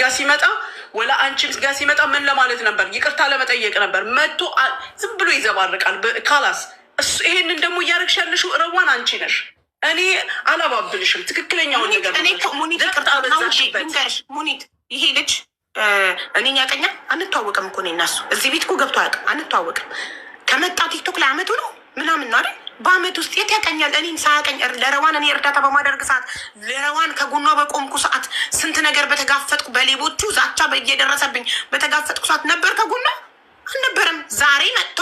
ጋር ሲመጣ ወላ አንቺም ጋር ሲመጣ ምን ለማለት ነበር? ይቅርታ ለመጠየቅ ነበር። መጥቶ ዝም ብሎ ይዘባርቃል። ካላስ ይሄንን ደግሞ እያደረግሽ ያለሽው ረዋን አንቺ ነሽ። እኔ አላባብልሽም። ትክክለኛውን ነገር ሙኒት ሙኒት ይሄ ልጅ እኔን ያቀኛል። አንተዋወቅም እኮ እኔ እና እሱ እዚህ ቤት እኮ ገብቶ አያውቅም። አንተዋወቅም። ከመጣ ቲክቶክ ላይ አመቱ ነው ምናምን ነው አይደል? በአመት ውስጥ የት ያቀኛል? እኔን ሳያቀኝ ለረዋን እኔ እርዳታ በማደርግ ሰዓት ለረዋን ከጎኗ በቆምኩ ሰዓት ስንት ነገር በተጋፈጥኩ በሌቦቹ ዛቻ እየደረሰብኝ በተጋፈጥኩ ሰዓት ነበር ከጎኗ አልነበረም። ዛሬ መጥቶ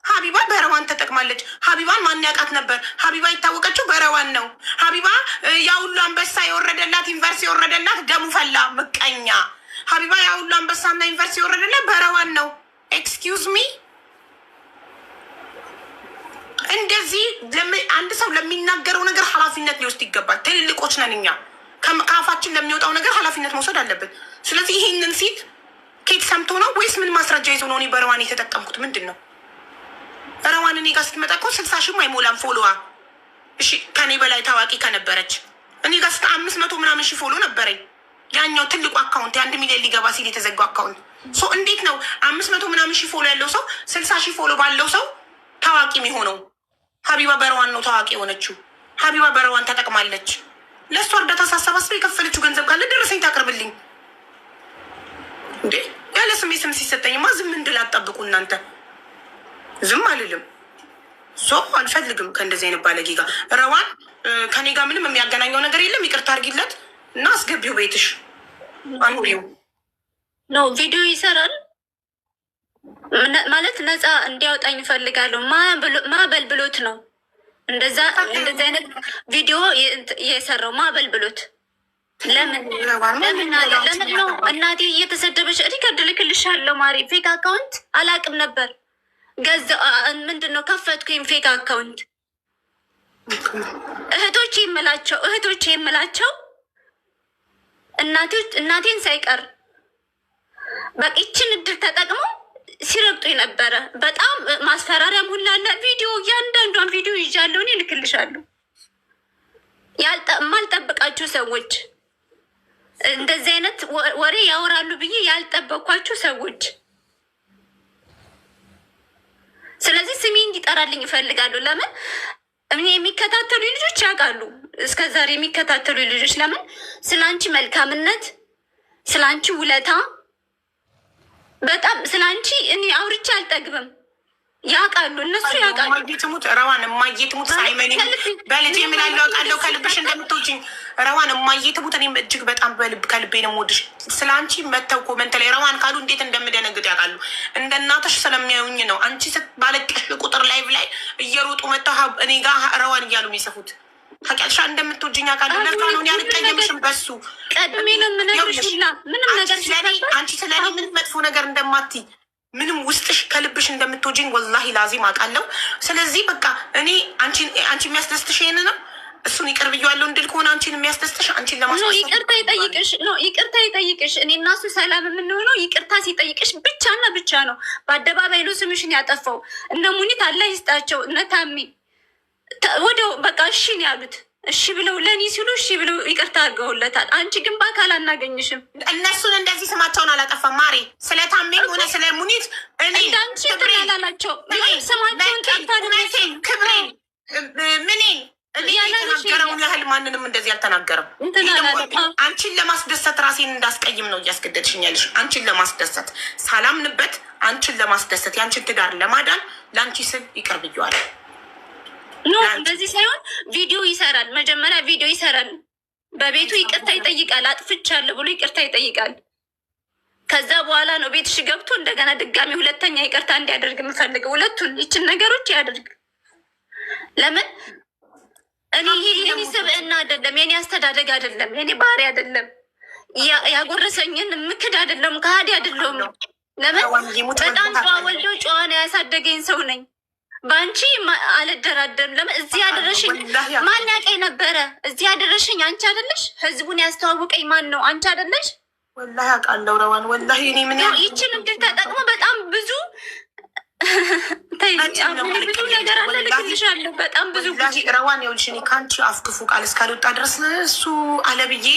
ሀቢባ በረዋን ተጠቅማለች። ሀቢባን ማን ያውቃት ነበር? ሀቢባ የታወቀችው በረዋን ነው። ሀቢባ ያ ሁሉ አንበሳ የወረደላት ዩኒቨርሲቲ የወረደላት ደሙ ፈላ ምቀኛ። ሀቢባ ያ ሁሉ አንበሳና ዩኒቨርሲቲ የወረደላት በረዋን ነው። ኤክስኪውዝ ሚ እንደዚህ አንድ ሰው ለሚናገረው ነገር ኃላፊነት ሊወስድ ይገባል። ትልልቆች ነን እኛ። ከአፋችን ለሚወጣው ነገር ኃላፊነት መውሰድ አለብን። ስለዚህ ይሄንን ፊት ኬት ሰምቶ ነው ወይስ ምን ማስረጃ ይዞ ነው እኔ በረዋን የተጠቀምኩት? ምንድን ነው ረዋን እኔ ጋር ስትመጣ እኮ 60 ሺህ አይሞላም ፎሎዋ። እሺ ከኔ በላይ ታዋቂ ከነበረች እኔ ጋር 500 ምናምን ሺህ ፎሎ ነበረኝ። ያኛው ትልቁ አካውንት 1 ሚሊዮን ሊገባ ሲል የተዘጋው አካውንት እንዴት ነው 500 ምናምን ሺህ ፎሎ ያለው ሰው 60 ሺህ ፎሎ ባለው ሰው ታዋቂ የሚሆነው? ሀቢባ በረዋን ነው ታዋቂ የሆነችው። ሀቢባ በረዋን ተጠቅማለች። ለእሷ እርዳታ ሳሰባስበ የከፈለችው ገንዘብ ካለ ደረሰኝ ታቅርብልኝ እንዴ። ያለ ስሜ ስም ሲሰጠኝማ ዝም እንድል አትጠብቁ እናንተ። ዝም አልልም። አልፈልግም ከእንደዚህ አይነት ባለጌ ጋር። ረዋን ከኔ ጋር ምንም የሚያገናኘው ነገር የለም። ይቅርታ አድርጊለት እና አስገቢው ቤትሽ አንቢው ነው። ቪዲዮ ይሰራል ማለት ነፃ እንዲያወጣኝ እፈልጋለሁ። ማበል ብሎት ነው እንደዛ አይነት ቪዲዮ የሰራው። ማበል ብሎት ለምን ነው እናቴ እየተሰደበች ሪከርድ ልክልሻለሁ። ማሪ ፌክ አካውንት አላቅም ነበር ገዛ ምንድን ነው ከፈትኩኝ ፌክ አካውንት። እህቶቼ የምላቸው እናቴን ሳይቀር በቂችን እድል ተጠቅመው ሲረግጡ የነበረ በጣም ማስፈራሪያም ሁላ አለ። ቪዲዮ እያንዳንዷን ቪዲዮ ይዣለሁ እኔ እልክልሻለሁ። ማልጠብቃችሁ ሰዎች እንደዚህ አይነት ወሬ ያወራሉ ብዬ ያልጠበቅኳችሁ ሰዎች። ስለዚህ ስሜ እንዲጠራልኝ እፈልጋለሁ። ለምን እኔ የሚከታተሉ ልጆች ያውቃሉ፣ እስከዛሬ የሚከታተሉ ልጆች ለምን ስለ አንቺ መልካምነት፣ ስለ አንቺ ውለታ፣ በጣም ስለ አንቺ እኔ አውርቼ አልጠግብም። ያውቃሉ፣ እነሱ ያውቃሉ። ትሙት ረዋን እማዬ ትሙት ሳይመኒ በልጅ የምላለው አውቃለሁ ከልብሽ እንደምትወጂኝ ረዋን እማዬ ትሙት። እኔም እጅግ በጣም ከልቤ ነው የምወድሽ። ስለ አንቺ መተው ኮመንት ላይ ረዋን ካሉ እንዴት እንደምደነግጥ ያውቃሉ። እንደ እናትሽ ስለሚያዩኝ ነው። አንቺ ባለቀሽ ቁጥር ላይቭ ላይ እየሮጡ መተው እኔ ጋር ረዋን እያሉ የሚሰፉት ታውቂያለሽ። እንደምትወጂኝ ያውቃሉ። ለዛ ነው እኔ አልቀየምሽም። በሱ ቀድሜ ነው የምነግርሽ። ምንም ነገር አንቺ ስለኔ ምንም መጥፎ ነገር እንደማትይ ምንም ውስጥሽ ከልብሽ እንደምትወጂኝ ወላሂ ላዚም አውቃለሁ። ስለዚህ በቃ እኔ አንቺ የሚያስደስትሽ ይሄን ነው። እሱን ይቅር ብዬዋለሁ እንድል ከሆነ አንቺን የሚያስደስትሽ አንቺን ለማስደሰት ይቅርታ ይጠይቅሽ። እኔ እና እሱ ሰላም የምንሆነው ይቅርታ ሲጠይቅሽ ብቻና ብቻ ነው። በአደባባይ ነው ስምሽን ያጠፋው። እነ ሙኒት አላህ ይስጣቸው፣ እነ ታሚ ወደው በቃ እሺ ነው ያሉት። እሺ ብለው ለእኔ ሲሉ እሺ ብለው ይቅርታ አድርገውለታል። አንቺ ግን በአካል አናገኝሽም። እነሱን እንደዚህ ስማቸውን አላጠፋም ማሬ። ስለ ታሜ ሆነ ስለ ሙኒት እኔ እንዳንቺ ትላላላቸው ስማቸውን ጠርታ ክብሬን ምኔን የተናገረውን ያህል ማንንም እንደዚህ አልተናገረም። አንቺን ለማስደሰት ራሴን እንዳስቀይም ነው እያስገደድሽኛለሽ። አንቺን ለማስደሰት ሳላምንበት አንቺን ለማስደሰት የአንቺን ትዳር ለማዳን ለአንቺ ስል ይቅር ብዬዋለሁ። ኖ እንደዚህ ሳይሆን ቪዲዮ ይሰራል። መጀመሪያ ቪዲዮ ይሰራል፣ በቤቱ ይቅርታ ይጠይቃል። አጥፍቻለሁ ብሎ ይቅርታ ይጠይቃል። ከዛ በኋላ ነው ቤትሽ ገብቶ እንደገና ድጋሚ ሁለተኛ ይቅርታ እንዲያደርግ የምፈልገው። ሁለቱን ይችን ነገሮች ያደርግ። ለምን እኔ የኔ ስብዕና አይደለም፣ የኔ አስተዳደግ አይደለም፣ የኔ ባህሪ አይደለም፣ ያጎረሰኝን ምክድ አይደለም፣ ከሃዲ አይደለም። ለምን በጣም ጨዋ ወልዶ ጨዋ ነው ያሳደገኝ ሰው ነኝ። በአንቺ አልደራደርም። ለምን እዚህ ያደረሽኝ ማን ያውቀኝ ነበረ? እዚህ ያደረሽኝ አንቺ አይደለሽ? ህዝቡን ያስተዋውቀኝ ማን ነው? አንቺ አይደለሽ? ወላሂ አውቃለሁ ረዋን። ወላሂ እኔ ምን ይችን እድል ተጠቅሞ በጣም ብዙ ነገር አለ ልክልሻለሁ። በጣም ብዙ ረዋን ይኸውልሽ፣ እኔ ከአንቺ አፍ ክፉ ቃል እስካልወጣ ድረስ እሱ አለብዬ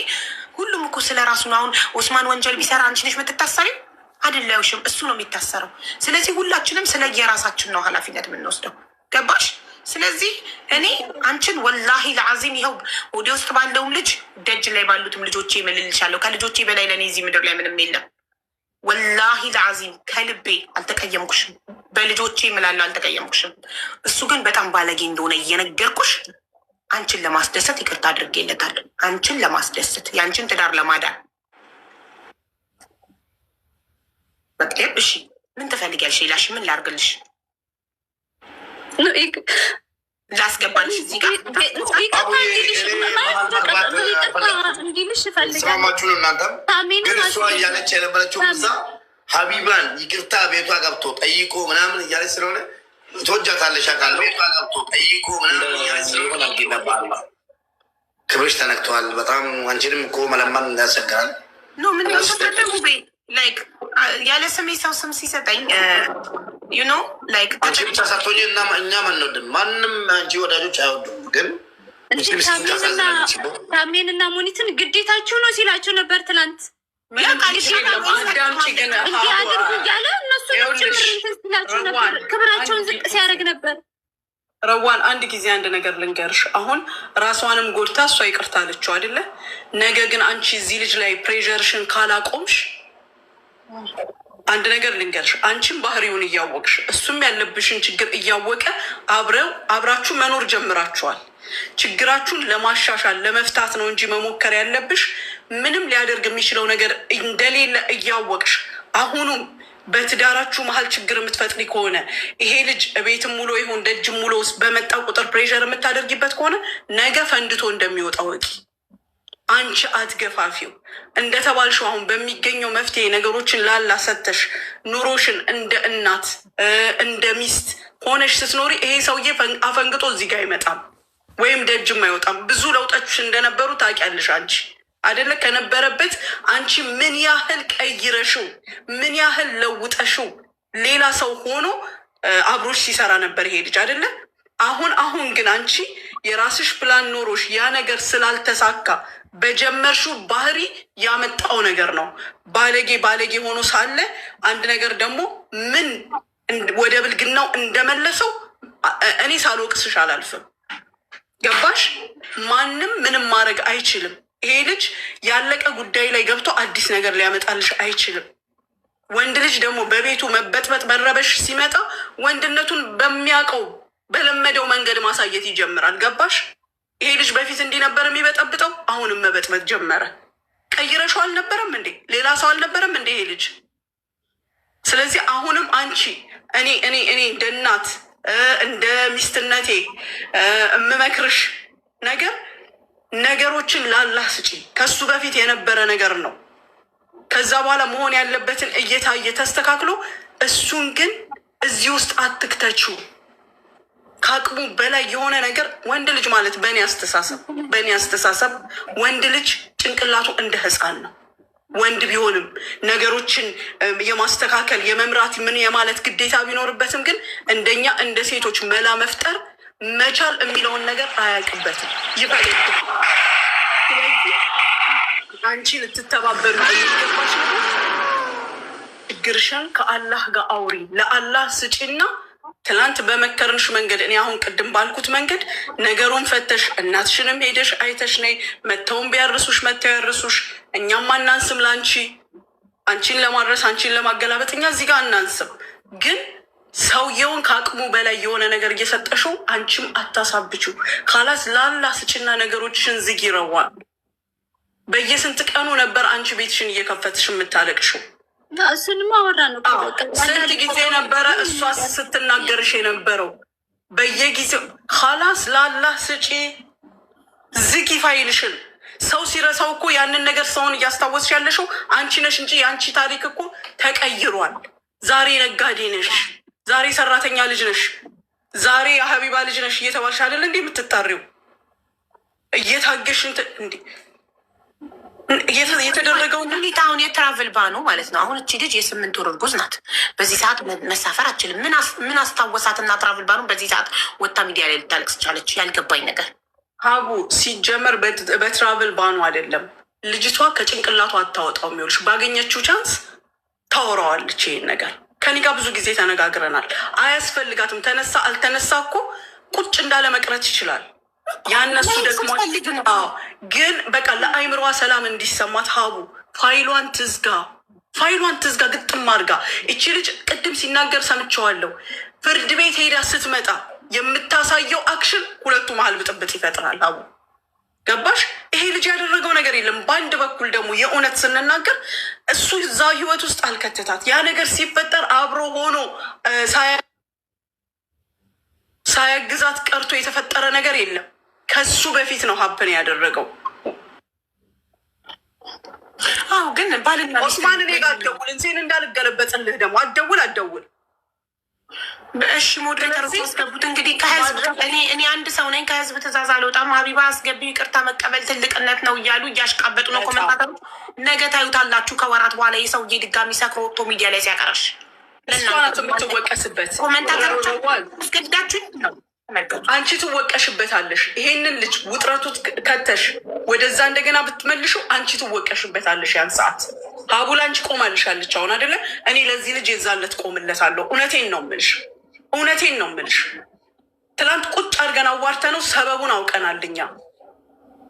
ሁሉም እኮ ስለ ራሱ ነው። አሁን ኦስማን ወንጀል ቢሰራ አንቺ ነሽ የምትታሰሪው አይደለሽም፣ እሱ ነው የሚታሰረው። ስለዚህ ሁላችንም ስለ የራሳችን ነው ኃላፊነት የምንወስደው። ገባሽ? ስለዚህ እኔ አንቺን ወላሂ ለአዚም ይኸው ወደ ውስጥ ባለውም ልጅ ደጅ ላይ ባሉትም ልጆቼ እምልልሻለሁ። ከልጆቼ በላይ ለእኔ እዚህ ምድር ላይ ምንም የለም። ወላሂ ለአዚም ከልቤ አልተቀየምኩሽም። በልጆቼ እምላለሁ አልተቀየምኩሽም። እሱ ግን በጣም ባለጌ እንደሆነ እየነገርኩሽ አንቺን ለማስደሰት ይቅርታ አድርጌለታለሁ። አንቺን ለማስደሰት የአንቺን ትዳር ለማዳን በቃ። እሺ ምን ትፈልጊያለሽ? ሌላሽ ምን ላርግልሽ? ላስገባልሽ እዚህ ጋር እንዲልሽ እፈልጋለሁ። እናንተም ግን እሷ እያለች የነበረችው እዛ ሀቢባን ይቅርታ ቤቷ ገብቶ ጠይቆ ምናምን እያለች ስለሆነ ትወጃታለሽ አውቃለሁ። ገብቶ ጠይቆ ምናምን እያለች ስለሆነ አልገባባ ክብርሽ ተነክተዋል በጣም። አንቺንም እኮ መለመን ያስቸግራል። ኖ ምን ተደጉቤ ላይክ ያለ ስሜ ሰው ስም ሲሰጠኝ ዩኖ ላይክ አንቺ ብቻ ሳትሆኝ እና እኛም አንወድም፣ ማንም አንቺ ወዳጆች አይወዱም። ግን ታሜንና ሙኒትን ግዴታችሁ ነው ሲላችሁ ነበር ትላንት። እንዲያደርጉ እያለ እነሱ ጭምር እንትን ሲላችሁ ነበር፣ ክብራቸውን ዝቅ ሲያደርግ ነበር። ረዋን አንድ ጊዜ አንድ ነገር ልንገርሽ። አሁን ራሷንም ጎድታ እሷ ይቅርታ አለችው አይደለ? ነገ ግን አንቺ እዚህ ልጅ ላይ ፕሬዠርሽን ካላቆምሽ አንድ ነገር ልንገርሽ። አንቺም ባህሪውን እያወቅሽ እሱም ያለብሽን ችግር እያወቀ አብራችሁ መኖር ጀምራችኋል። ችግራችሁን ለማሻሻል ለመፍታት ነው እንጂ መሞከር ያለብሽ ምንም ሊያደርግ የሚችለው ነገር እንደሌለ እያወቅሽ አሁኑም በትዳራችሁ መሀል ችግር የምትፈጥሪ ከሆነ ይሄ ልጅ ቤትም ውሎ ይሁን ደጅም ውሎ ውስጥ በመጣ ቁጥር ፕሬዠር የምታደርጊበት ከሆነ ነገ ፈንድቶ እንደሚወጣ ወቂ። አንቺ አትገፋፊው። እንደተባልሽው አሁን በሚገኘው መፍትሄ ነገሮችን ላላ ሰተሽ ኑሮሽን እንደ እናት እንደ ሚስት ሆነሽ ስትኖሪ ይሄ ሰውዬ አፈንግጦ እዚህ ጋር አይመጣም ወይም ደጅም አይወጣም። ብዙ ለውጦች እንደነበሩ ታውቂያለሽ አንቺ አይደለ? ከነበረበት አንቺ ምን ያህል ቀይረሽው ምን ያህል ለውጠሽው ሌላ ሰው ሆኖ አብሮሽ ሲሰራ ነበር ይሄ ልጅ አይደለ? አሁን ግን አንቺ የራስሽ ፕላን ኖሮሽ ያ ነገር ስላልተሳካ በጀመርሽው ባህሪ ያመጣው ነገር ነው። ባለጌ ሆኖ ሳለ አንድ ነገር ደግሞ ምን ወደ ብልግናው እንደመለሰው እኔ ሳልወቅስሽ አላልፍም። ገባሽ? ማንም ምንም ማድረግ አይችልም። ይሄ ልጅ ያለቀ ጉዳይ ላይ ገብቶ አዲስ ነገር ሊያመጣልሽ አይችልም። ወንድ ልጅ ደግሞ በቤቱ መበጥበጥ መረበሽ ሲመጣ ወንድነቱን በሚያውቀው በለመደው መንገድ ማሳየት ይጀምራል። ገባሽ? ይሄ ልጅ በፊት እንዲህ ነበር የሚበጠብጠው፣ አሁንም መበጥበጥ ጀመረ። ቀይረሽው አልነበረም እንዴ? ሌላ ሰው አልነበረም እንዴ ይሄ ልጅ? ስለዚህ አሁንም አንቺ እኔ እንደ እናት እንደ ሚስትነቴ የምመክርሽ ነገሮችን ላላህ ስጪ። ከሱ በፊት የነበረ ነገር ነው። ከዛ በኋላ መሆን ያለበትን እየታየ ተስተካክሎ፣ እሱን ግን እዚህ ውስጥ አትክተችው። ከአቅሙ በላይ የሆነ ነገር ወንድ ልጅ ማለት በእኔ አስተሳሰብ ወንድ ልጅ ጭንቅላቱ እንደ ሕፃን ነው። ወንድ ቢሆንም ነገሮችን የማስተካከል የመምራት ምን የማለት ግዴታ ቢኖርበትም ግን እንደኛ እንደ ሴቶች መላ መፍጠር መቻል የሚለውን ነገር አያውቅበትም፣ ይፈልግ። ስለዚህ አንቺ ልትተባበሩ የሚገባሽ ነገር ችግርሽን ከአላህ ጋር አውሪ፣ ለአላህ ስጪና ትላንት በመከርንሽ መንገድ እኔ አሁን ቅድም ባልኩት መንገድ ነገሩን ፈተሽ እናትሽንም ሄደሽ አይተሽ ነይ። መተውን ቢያርሱሽ መተው ያርሱሽ። እኛም አናንስም ለአንቺ አንቺን ለማድረስ አንቺን ለማገላበጥ እኛ እዚህ ጋር አናንስም። ግን ሰውየውን ከአቅሙ በላይ የሆነ ነገር እየሰጠሽው አንቺም አታሳብችው። ካላስ ላላ ስጭና ነገሮችሽን ዝግ ይረዋል። በየስንት ቀኑ ነበር አንቺ ቤትሽን እየከፈትሽ የምታለቅሽው? እሱንማ አወራ ነው። ስንት ጊዜ ነበረ እሷ ስትናገርሽ የነበረው? በየጊዜው ካላስ ላላህ ስጪ፣ ዝጊ ፋይልሽን። ሰው ሲረሳው እኮ ያንን ነገር ሰውን እያስታወስሽ ያለሽው አንቺ ነሽ እንጂ የአንቺ ታሪክ እኮ ተቀይሯል። ዛሬ ነጋዴ ነሽ፣ ዛሬ ሰራተኛ ልጅ ነሽ፣ ዛሬ የሀቢባ ልጅ ነሽ እየተባልሽ አይደለ እንዲህ የምትጣሪው? እየታገሽ እንዲ የተደረገው ሁኔታ አሁን የትራቭል ባኑ ማለት ነው። አሁን እቺ ልጅ የ8 ወር እርጉዝ ናት። በዚህ ሰዓት መሳፈር አችልም። ምን አስታወሳትና ትራቭል ባኑ በዚህ ሰዓት ወታ ሚዲያ ላይ ልታለቅስ ቻለች? ያልገባኝ ነገር ሀቡ ሲጀመር በትራቭል ባኑ አይደለም። ልጅቷ ከጭንቅላቷ አታወጣው የሚሆንሽ ባገኘችው ቻንስ ታወራዋለች። ይሄን ነገር ከኔ ጋር ብዙ ጊዜ ተነጋግረናል። አያስፈልጋትም። ተነሳ አልተነሳ እኮ ቁጭ እንዳለ መቅረት ይችላል። ያነሱ ደግሞ ግን በቃ ለአይምሯ ሰላም እንዲሰማት ሀቡ ፋይሏን ትዝጋ ግጥም አድርጋ። እቺ ልጅ ቅድም ሲናገር ሰምቸዋለሁ። ፍርድ ቤት ሄዳ ስትመጣ የምታሳየው አክሽን ሁለቱ መሀል ብጥብጥ ይፈጥራል። ሀቡ ገባሽ? ይሄ ልጅ ያደረገው ነገር የለም። በአንድ በኩል ደግሞ የእውነት ስንናገር እሱ እዛ ህይወት ውስጥ አልከተታት። ያ ነገር ሲፈጠር አብሮ ሆኖ ሳያግዛት ቀርቶ የተፈጠረ ነገር የለም። ከሱ በፊት ነው ሀፕን ያደረገው። አዎ ግን ባልና ኦስማን እኔ ጋር አትደውል፣ እንሴን እንዳልገለበጥልህ ደግሞ አትደውል። እሺ ሞዴሬተሮች ያስገቡት። እንግዲህ ከህዝብ እኔ አንድ ሰው ነኝ። ከህዝብ ትእዛዝ አልወጣም። ሀቢባ አስገቢው፣ ይቅርታ መቀበል ትልቅነት ነው እያሉ እያሽቃበጡ ነው ኮመንታተሮች። ነገ ታዩታላችሁ ከወራት በኋላ የሰውዬ ድጋሚ ሰክሮ ወጥቶ ሚዲያ ላይ ሲያቀርሽ እሷናት የምትወቀስበት ኮመንታተሮች አስገድዳችሁ ነው። አንቺ ትወቀሽበታለሽ። ይሄንን ልጅ ውጥረቱ ከተሽ ወደዛ እንደገና ብትመልሹ አንቺ ትወቀሽበታለሽ። ያን ሰዓት ሀቡል አንቺ ቆማልሻለች። አሁን አይደለ እኔ ለዚህ ልጅ የዛለት ቆምለታለሁ። እውነቴን ነው የምልሽ። ትላንት ቁጭ አድርገን አዋርተ ነው ሰበቡን አውቀናል እኛ።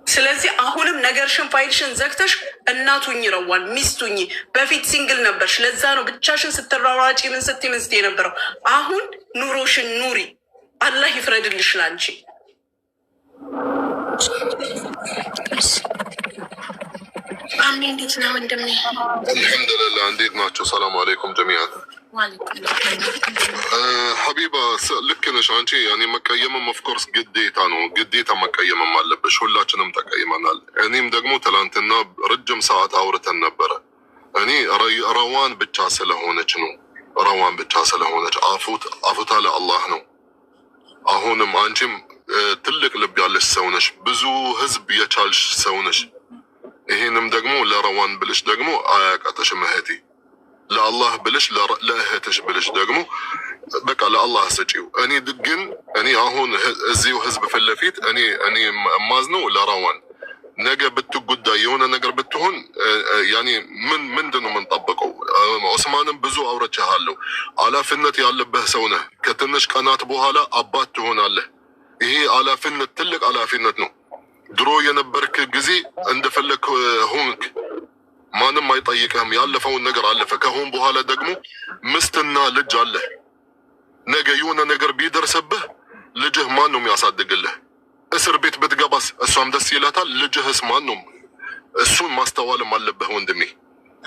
ስለዚህ አሁንም ነገርሽን ፋይልሽን ዘግተሽ እናቱኝ ረዋን ሚስቱኝ። በፊት ሲንግል ነበርሽ። ለዛ ነው ብቻሽን ስትራራጪ ምን ስትይ የነበረው። አሁን ኑሮሽን ኑሪ። አላህ ይፍረድልሽ ላንቺ። እንዴት ነው ወንድሜ? አልሐምዱሊላህ። እንዴት ናቸው? ሰላም አለይኩም ጀሚዓን። ሀቢባ ልክ ነሽ አንቺ። ያኔ መቀየምም ኦፍኮርስ ግዴታ ነው። ግዴታ መቀየምም አለብሽ። ሁላችንም ተቀይመናል። እኔም ደግሞ ትላንትና ረጅም ሰዓት አውርተን ነበረ። እኔ ረዋን ብቻ ስለሆነች ነው። ረዋን ብቻ ስለሆነች አፉታ ለአላህ ነው። አሁንም አንቺም ትልቅ ልብ ያለሽ ሰው ነሽ። ብዙ ህዝብ የቻልሽ ሰው ነሽ። ይሄንም ደግሞ ለረዋን ብልሽ ደግሞ አያቃተሽም እህቴ። ለአላህ ብልሽ ለእህትሽ ብልሽ ደግሞ በቃ ለአላህ ስጪው። እኔ አሁን እዚሁ ህዝብ ፊት ለፊት እኔ ማዝነው ለረዋን። ነገ ብትጉዳ የሆነ ነገር ብትሆን ያኔ ምንድን ነው የምንጠብቀው? ኦስማንም ብዙ አውርቼሃለሁ። ኃላፊነት ያለብህ ሰው ነህ። ከትንሽ ቀናት በኋላ አባት ትሆናለህ። ይሄ ኃላፊነት ትልቅ ኃላፊነት ነው። ድሮ የነበርክ ጊዜ እንደፈለግ ሆንክ፣ ማንም አይጠይቅህም። ያለፈውን ነገር አለፈ። ከሆን በኋላ ደግሞ ምስትና ልጅ አለህ። ነገ የሆነ ነገር ቢደርስብህ ልጅህ ማን ነው የሚያሳድግልህ? እስር ቤት ብትገባስ እሷም ደስ ይላታል። ልጅህስ ማን ነው? እሱን ማስተዋልም አለብህ ወንድሜ።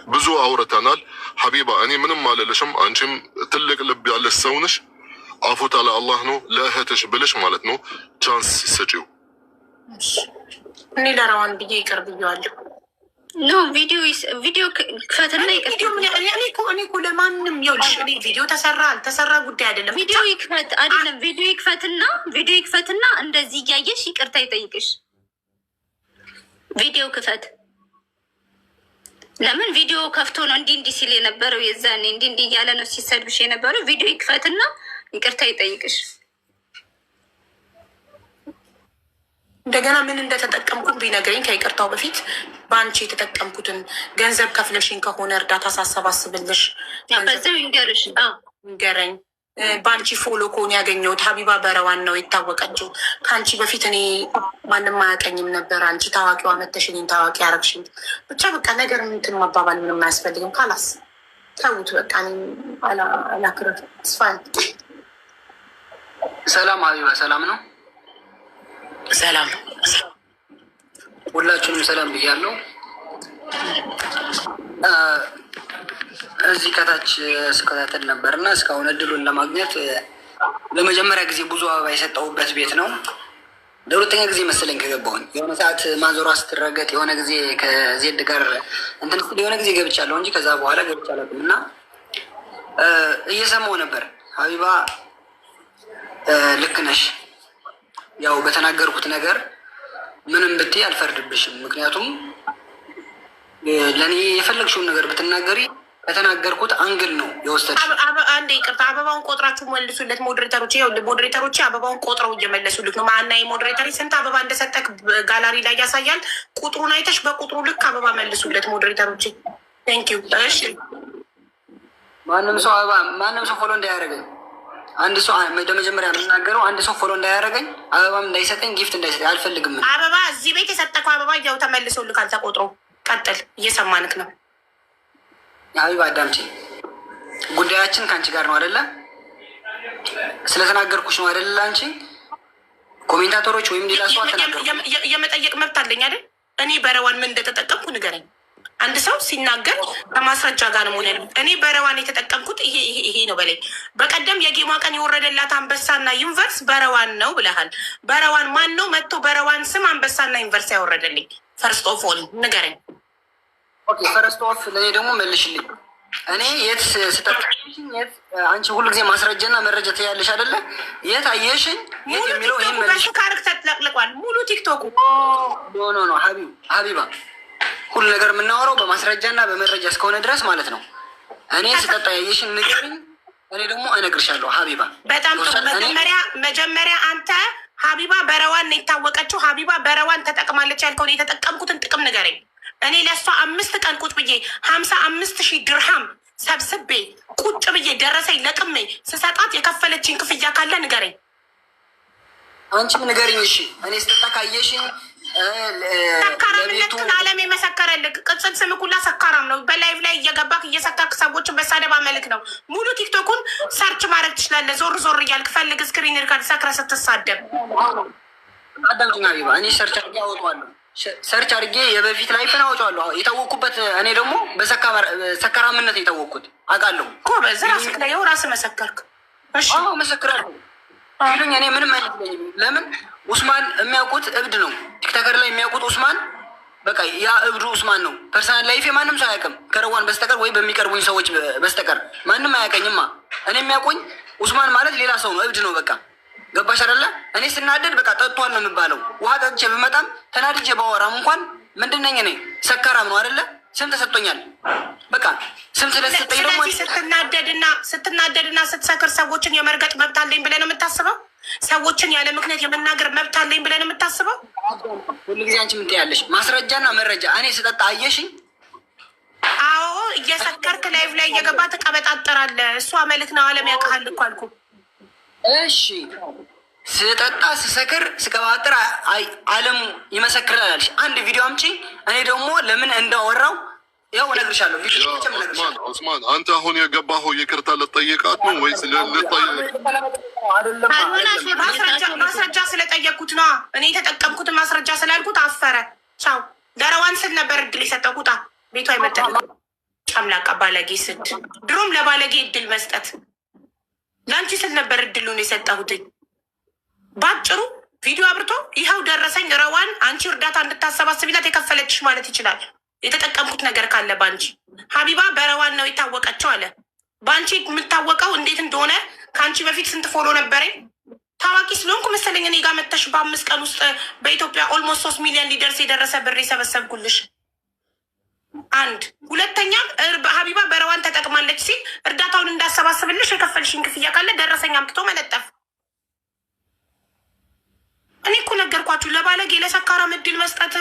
ብዙ አውርተናል ሀቢባ። እኔ ምንም አልልሽም። አንቺም ትልቅ ልብ ያለሽ ሰው ነሽ። አፉታ ለአላህ ነው። ለእህትሽ ብልሽ ማለት ነው ቻንስ ስጪው። እኔ ለረዋን ብዬ ይቅር ብዬዋለሁ። ኖ ቪዲዮ ክፈትና እኔ እኮ ለማንም ይኸውልሽ፣ እኔ ቪዲዮ ተሰራ አልተሰራ ጉዳይ አይደለም። ቪዲዮ ይክፈት አይደለም፣ ቪዲዮ ይክፈትና እንደዚህ እያየሽ ይቅርታ ይጠይቅሽ። ቪዲዮ ክፈት። ለምን ቪዲዮ ከፍቶ ነው እንዲህ ሲል የነበረው? የዛኔ እንዲህ እያለ ነው ሲሰድብሽ የነበረው። ቪዲዮ ይክፈትና ይቅርታ ይጠይቅሽ። እንደገና ምን እንደተጠቀምኩት ቢነግረኝ ከይቅርታው በፊት በአንቺ የተጠቀምኩትን ገንዘብ ከፍለሽኝ ከሆነ እርዳታ ሳሰባስብልሽ በዛው ይንገረኝ። በአንቺ ፎሎ ከሆነ ያገኘሁት ሀቢባ በረዋን ነው የታወቀችው። ከአንቺ በፊት እኔ ማንም አያውቀኝም ነበር። አንቺ ታዋቂዋ መተሽልኝ፣ ታዋቂ ያረግሽኝ። ብቻ በቃ ነገር ምንትን ማባባል ምንም አያስፈልግም። ካላስ ተውት በቃ አላክረት ስፋን። ሰላም ሀቢባ፣ ሰላም ነው? ሰላም፣ ሁላችሁንም ሰላም ብያለሁ። እዚህ ከታች ስከታተል ነበር እና እስካሁን እድሉን ለማግኘት ለመጀመሪያ ጊዜ ብዙ አበባ የሰጠሁበት ቤት ነው። ለሁለተኛ ጊዜ መሰለኝ ከገባሁኝ። የሆነ ሰዓት ማዞሯ ስትረገጥ የሆነ ጊዜ ከዜድ ጋር እንትን የሆነ ጊዜ ገብቻለሁ እንጂ ከዛ በኋላ ገብቻለሁ እና እየሰማሁ ነበር። ሀቢባ ልክ ነሽ። ያው በተናገርኩት ነገር ምንም ብትይ አልፈርድብሽም። ምክንያቱም ለእኔ የፈለግሽውን ነገር ብትናገሪ ከተናገርኩት አንግል ነው የወሰድሽ። አንዴ ይቅርታ፣ አበባውን ቆጥራችሁ መልሱለት ሞዴሬተሮች። ይኸውልህ ሞዴሬተሮች አበባውን ቆጥረው እየመለሱልክ ነው። ማናይ ሞዴሬተሪ ስንት አበባ እንደሰጠክ ጋላሪ ላይ ያሳያል። ቁጥሩን አይተሽ በቁጥሩ ልክ አበባ መልሱለት ሞዴሬተሮች። ቴንኪዩ። እሺ ማንም ሰው ፎሎ እንዳያደርገኝ አንድ ሰው መጀመሪያ የምናገረው አንድ ሰው ፎሎ እንዳያደርገኝ አበባም እንዳይሰጠኝ ጊፍት እንዳይሰጠኝ አልፈልግም። አበባ እዚህ ቤት የሰጠከው አበባ ያው ተመልሶልካል ተቆጥሮ። ቀጥል፣ እየሰማንክ ነው። ሀቢባ አዳምጪ። ጉዳያችን ከአንቺ ጋር ነው አይደለ? ስለተናገርኩሽ ነው አይደለ? አንቺ ኮሜንታተሮች ወይም ሌላ ሰው የመጠየቅ መብት አለኝ አይደል? እኔ በረዋን ምን እንደተጠቀምኩ ንገረኝ። አንድ ሰው ሲናገር ከማስረጃ ጋር ነው ሆነ። እኔ በረዋን የተጠቀምኩት ይሄ ነው በላይ። በቀደም የጌማ ቀን የወረደላት አንበሳና ዩኒቨርስ በረዋን ነው ብለሃል። በረዋን ማን ነው መጥቶ በረዋን ስም አንበሳና ዩኒቨርስ ያወረደልኝ? ፈርስት ኦፍ ኦል ንገረኝ። ኦኬ ፈርስት ኦፍ ለእኔ ደግሞ መልሽልኝ። እኔ የት ስጠቅሽኝ የት አንቺ ሁሉ ጊዜ ማስረጃና መረጃ ትያለሽ አይደለ? የት አየሽኝ? የት የሚለው ይሄን መልሽ። ካራክተር ተለቅልቋል ሙሉ ቲክቶኩ። ኖ ሀቢባ ሁሉ ነገር የምናወራው በማስረጃና በመረጃ እስከሆነ ድረስ ማለት ነው። እኔ ስጠጣ ያየሽን ንገሪኝ፣ እኔ ደግሞ እነግርሻለሁ። ሀቢባ በጣም መጀመሪያ አንተ ሀቢባ በረዋን ነው የታወቀችው። ሀቢባ በረዋን ተጠቅማለች ያልከውን የተጠቀምኩትን ጥቅም ንገረኝ። እኔ ለእሷ 5 ቀን ቁጭ ብዬ 55,000 ድርሃም ሰብስቤ ቁጭ ብዬ ደረሰኝ ለቅሜ ስሰጣት የከፈለችኝ ክፍያ ካለ ንገረኝ። አንቺም ንገሪኝ። እሺ እኔ ስጠጣ ካየሽኝ ሰካራምነትን አለም የመሰከረልክ ቅጽል ስም ኩላ ሰካራም ነው። በላይቭ ላይ እየገባክ እየሰካክ ሰዎችን በሳደባ መልክ ነው። ሙሉ ቲክቶኩን ሰርች ማድረግ ትችላለህ። ዞር ዞር እያልክ ፈልግ። ስክሪን ሪካርድ ሰክረ ስትሳደብ አዳምጪኝ ሀቢባ። እኔ ሰርች አድርጌ አወጣዋለሁ። ሰርች አድርጌ የበፊት ላይፍን አወጣዋለሁ። የታወቅኩበት እኔ ደግሞ በሰካራምነት የታወቅኩት አውቃለሁ እኮ። በዛ ራስክ ላይ ራስ መሰከርክ። እሺ መሰክራለሁ ይሉኝ። እኔ ምንም አይመስለኝም። ለምን ኡስማን የሚያውቁት እብድ ነው። ቲክቶከር ላይ የሚያውቁት ኡስማን በቃ ያ እብዱ ኡስማን ነው። ፐርሰናል ላይፌ ማንም ሰው አያውቅም ከረዋን በስተቀር ወይ በሚቀርቡኝ ሰዎች በስተቀር ማንም አያውቀኝማ። እኔ የሚያውቁኝ ኡስማን ማለት ሌላ ሰው ነው፣ እብድ ነው። በቃ ገባሽ አይደለ? እኔ ስናደድ በቃ ጠጥቷል ነው የሚባለው። ውሃ ጠጥቼ ብመጣም ተናድጄ ባወራም እንኳን ምንድነኝ እኔ ሰካራም ነው አይደለ? ስም ተሰጥቶኛል። በቃ ስም ስለተሰጠኝ ደግሞ ስትናደድና ስትሰክር ሰዎችን የመርገጥ መብት አለኝ ብለህ ነው የምታስበው? ሰዎችን ያለ ምክንያት የመናገር መብት አለኝ ብለህ ነው የምታስበው? ሁሉ ጊዜ አንቺ ምን ትያለሽ? ማስረጃና መረጃ። እኔ ስጠጣ አየሽኝ? አዎ እየሰከርክ ላይቭ ላይ እየገባ ትቀበጣጠራለህ። እሷ መልክ ነው አለም ያውቃል እኮ አልኩ። እሺ ስጠጣ ስሰክር ስቀባጥር አለም ይመሰክራል አልሽ። አንድ ቪዲዮ አምጪ። እኔ ደግሞ ለምን እንዳወራው ያው እነግርሻለሁ። ኡስማን አንተ አሁን የገባኸው ይቅርታ ልጠይቃት ነው ወይስ ማስረጃ ስለጠየቅኩት ነው። እኔ የተጠቀምኩትን ማስረጃ ስላልኩት አፈረ። ቻው ደረዋን ስል ነበር እድል የሰጠው ቁጣ ቤቷ አይመጣም። ጨምላቃ ባለጌ ስድ ድሮም ለባለጌ እድል መስጠት ለአንቺ ስል ነበር እድሉን የሰጠሁትኝ። ባጭሩ ቪዲዮ አብርቶ ይኸው ደረሰኝ ረዋን አንቺ እርዳታ እንድታሰባስቢላት የከፈለችሽ ማለት ይችላል። የተጠቀምኩት ነገር ካለ በአንቺ ሀቢባ በረዋን ነው የታወቀችው አለ። በአንቺ የምታወቀው እንዴት እንደሆነ ከአንቺ በፊት ስንት ፎሎ ነበረኝ? ታዋቂ ስለሆንኩ መሰለኝ እኔ ጋር መተሽ በ5 ቀን ውስጥ በኢትዮጵያ ኦልሞስት 3 ሚሊዮን ሊደርስ የደረሰ ብር የሰበሰብኩልሽ። አንድ ሁለተኛ ሀቢባ በረዋን ተጠቅማለች ሲል እርዳታውን እንዳሰባስብልሽ የከፈልሽን ክፍያ ካለ ደረሰኝ አምጥቶ መለጠፍ። እኔ እኮ ነገርኳችሁ ለባለጌ ለሰካራም እድል መስጠት